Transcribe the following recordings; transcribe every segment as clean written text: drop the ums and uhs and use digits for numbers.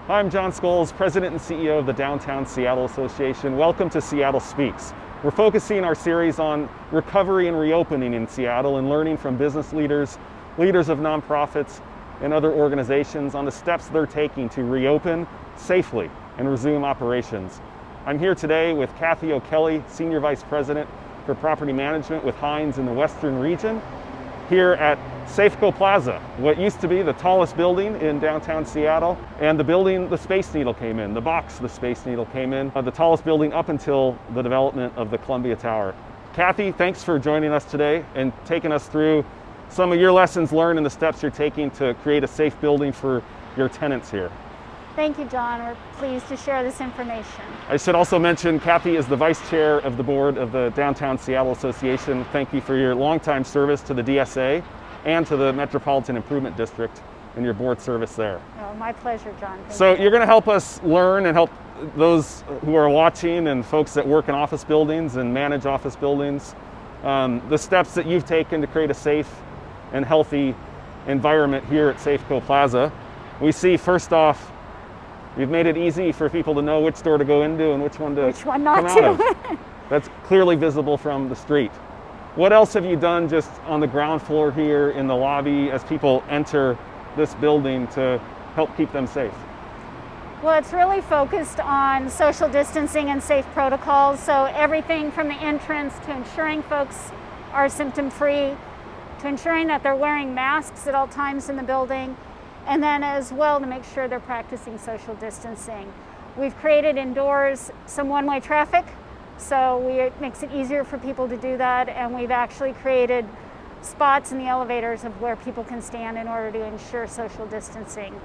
Hi, I'm John Scholes, President and CEO of the Downtown Seattle Association. Welcome to Seattle Speaks. We're focusing our series on recovery and reopening in Seattle and learning from business leaders, leaders of nonprofits, and other organizations on the steps they're taking to reopen safely and resume operations. I'm here today with Kathy O'Kelly, Senior Vice President for Property Management with Hines in the Western region, here at Safeco Plaza, what used to be the tallest building in downtown Seattle, and the building the Space Needle came in, the box the Space Needle came in, the tallest building up until the development of the Columbia Tower. Kathy, thanks for joining us today and taking us through some of your lessons learned and the steps you're taking to create a safe building for your tenants here. Thank you, John. We're pleased to share this information. I should also mention Kathy is the Vice Chair of the Board of the Downtown Seattle Association. Thank you for your longtime service to the DSA and to the Metropolitan Improvement District and your board service there. Oh, my pleasure, John. So you're going to help us learn and help those who are watching and folks that work in office buildings and manage office buildings, the steps that you've taken to create a safe and healthy environment here at Safeco Plaza. We see, first off, you've made it easy for people to know which door to go into and which one not come out of. That's clearly visible from the street. What else have you done just on the ground floor here in the lobby as people enter this building to help keep them safe? Well, it's really focused on social distancing and safe protocols. So everything from the entrance to ensuring folks are symptom-free, to ensuring that they're wearing masks at all times in the building, and then as well to make sure they're practicing social distancing. We've created indoors some one-way traffic, so it makes it easier for people to do that, and we've actually created spots in the elevators of where people can stand in order to ensure social distancing.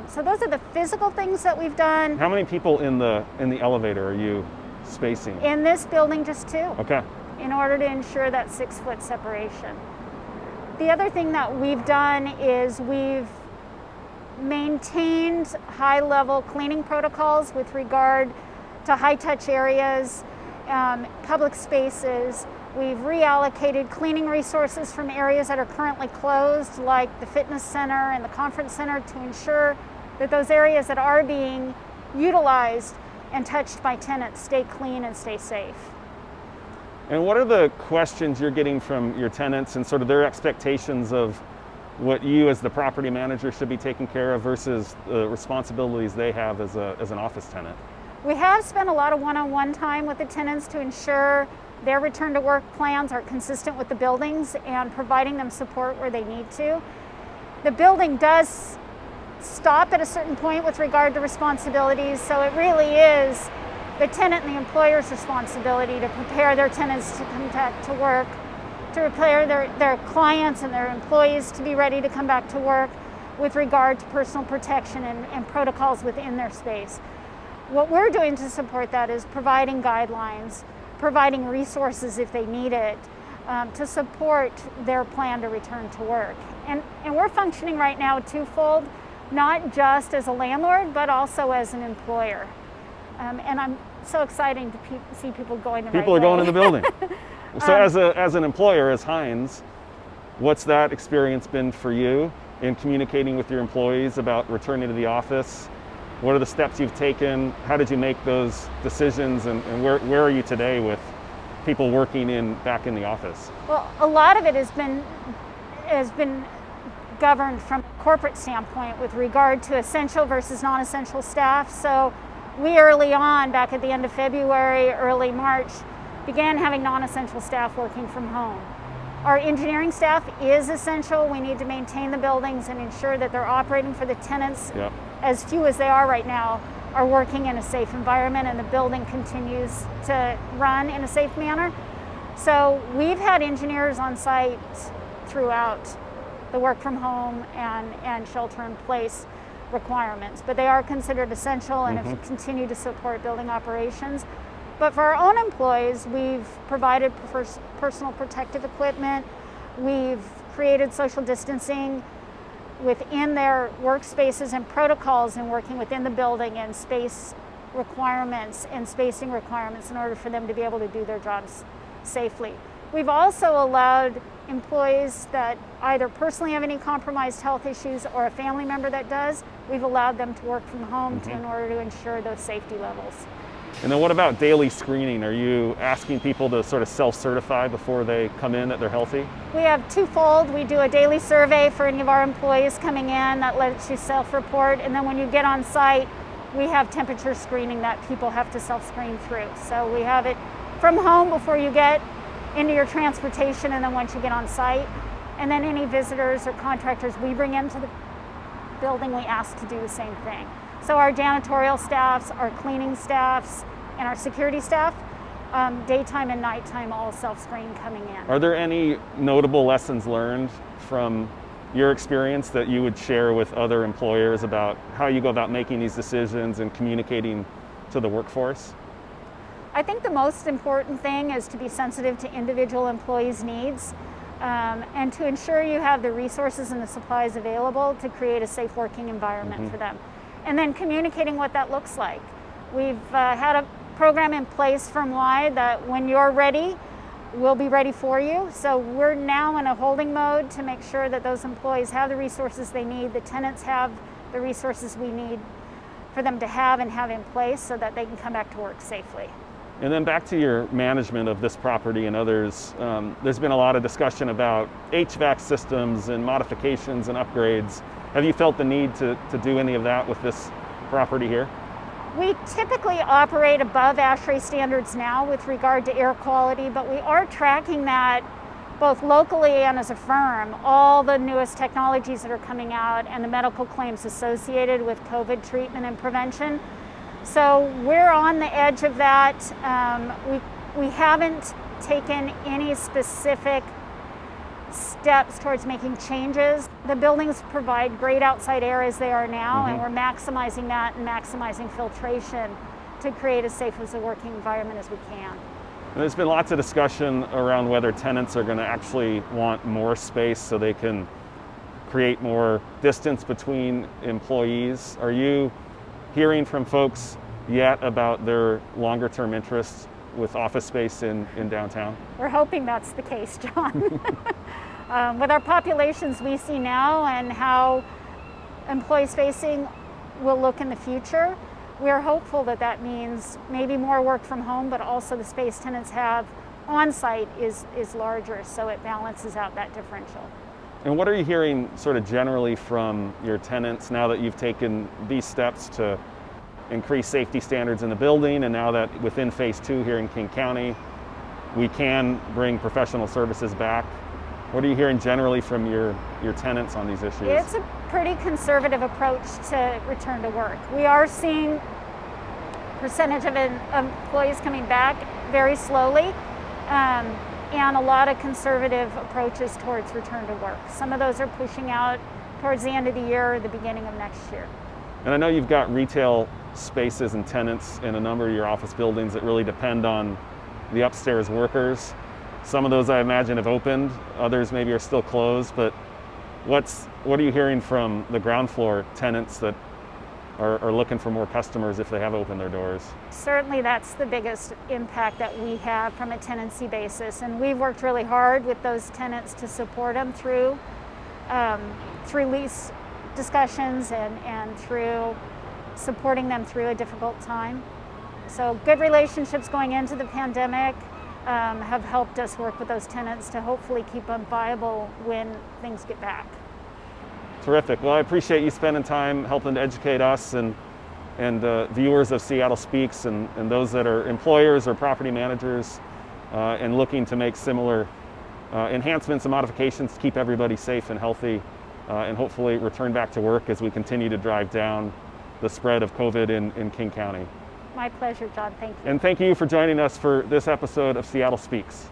So those are the physical things that we've done. How many people in the elevator are you spacing? In this building, just 2. Okay. In order to ensure that 6-foot separation. The other thing that we've done is we've maintained high-level cleaning protocols with regard to high-touch areas, public spaces. We've reallocated cleaning resources from areas that are currently closed, like the fitness center and the conference center, to ensure that those areas that are being utilized and touched by tenants stay clean and stay safe. And what are the questions you're getting from your tenants and sort of their expectations of what you as the property manager should be taking care of versus the responsibilities they have as an office tenant? We have spent a lot of one-on-one time with the tenants to ensure their return to work plans are consistent with the buildings and providing them support where they need to. The building does stop at a certain point with regard to responsibilities, so it really is the tenant and the employer's responsibility to prepare their tenants to come back to work, to prepare their clients and their employees to be ready to come back to work with regard to personal protection and protocols within their space. What we're doing to support that is providing guidelines, providing resources if they need it, to support their plan to return to work. And we're functioning right now twofold, not just as a landlord, but also as an employer. And I'm so excited to see people going the right way. People are going in the building. So as an employer, as Hines, what's that experience been for you in communicating with your employees about returning to the office? What are the steps you've taken? How did you make those decisions? And where are you today with people working back in the office? Well, a lot of it has been governed from a corporate standpoint with regard to essential versus non-essential staff. So we early on, back at the end of February, early March, began having non-essential staff working from home. Our engineering staff is essential. We need to maintain the buildings and ensure that they're operating for the tenants. Yep. As few as they are right now are working in a safe environment, and the building continues to run in a safe manner. So we've had engineers on site throughout the work from home and shelter in place requirements, but they are considered essential and have continued to support building operations. But for our own employees, we've provided personal protective equipment. We've created social distancing within their workspaces and protocols and working within the building and space requirements and spacing requirements in order for them to be able to do their jobs safely. We've also allowed employees that either personally have any compromised health issues or a family member that does, we've allowed them to work from home in order to ensure those safety levels. And then what about daily screening? Are you asking people to sort of self-certify before they come in that they're healthy? We have twofold. We do a daily survey for any of our employees coming in that lets you self-report. And then when you get on site, we have temperature screening that people have to self-screen through. So we have it from home before you get into your transportation, and then once you get on site. And then any visitors or contractors we bring into the building, we ask to do the same thing. So our janitorial staffs, our cleaning staffs, and our security staff, daytime and nighttime, all self-screen coming in. Are there any notable lessons learned from your experience that you would share with other employers about how you go about making these decisions and communicating to the workforce? I think the most important thing is to be sensitive to individual employees' needs and to ensure you have the resources and the supplies available to create a safe working environment for them. And then communicating what that looks like. We've had a program in place firm-wide that when you're ready, we'll be ready for you. So we're now in a holding mode to make sure that those employees have the resources they need, the tenants have the resources we need for them to have and have in place so that they can come back to work safely. And then back to your management of this property and others, there's been a lot of discussion about HVAC systems and modifications and upgrades. Have you felt the need to do any of that with this property here? We typically operate above ASHRAE standards now with regard to air quality, but we are tracking that both locally and as a firm, all the newest technologies that are coming out and the medical claims associated with COVID treatment and prevention. So we're on the edge of that. We haven't taken any specific steps towards making changes. The buildings provide great outside air as they are now, and we're maximizing that and maximizing filtration to create as safe as a working environment as we can. And there's been lots of discussion around whether tenants are going to actually want more space so they can create more distance between employees. Are you hearing from folks yet about their longer term interests with office space in downtown? We're hoping that's the case, John. With our populations we see now and how employee spacing will look in the future, we're hopeful that that means maybe more work from home, but also the space tenants have on site is larger, so it balances out that differential. And what are you hearing sort of generally from your tenants now that you've taken these steps to increase safety standards in the building, and now that within phase 2 here in King County, we can bring professional services back? What are you hearing generally from your tenants on these issues? It's a pretty conservative approach to return to work. We are seeing percentage of employees coming back very slowly, and a lot of conservative approaches towards return to work. Some of those are pushing out towards the end of the year or the beginning of next year. And I know you've got retail spaces and tenants in a number of your office buildings that really depend on the upstairs workers. Some of those I imagine have opened, others maybe are still closed, but what are you hearing from the ground floor tenants that are looking for more customers if they have opened their doors? Certainly that's the biggest impact that we have from a tenancy basis, and we've worked really hard with those tenants to support them through lease discussions and through supporting them through a difficult time. So good relationships going into the pandemic have helped us work with those tenants to hopefully keep them viable when things get back. Terrific. Well, I appreciate you spending time helping to educate us and viewers of Seattle Speaks and those that are employers or property managers and looking to make similar enhancements and modifications to keep everybody safe and healthy and hopefully return back to work as we continue to drive down the spread of COVID in King County. My pleasure, John. Thank you. And thank you for joining us for this episode of Seattle Speaks.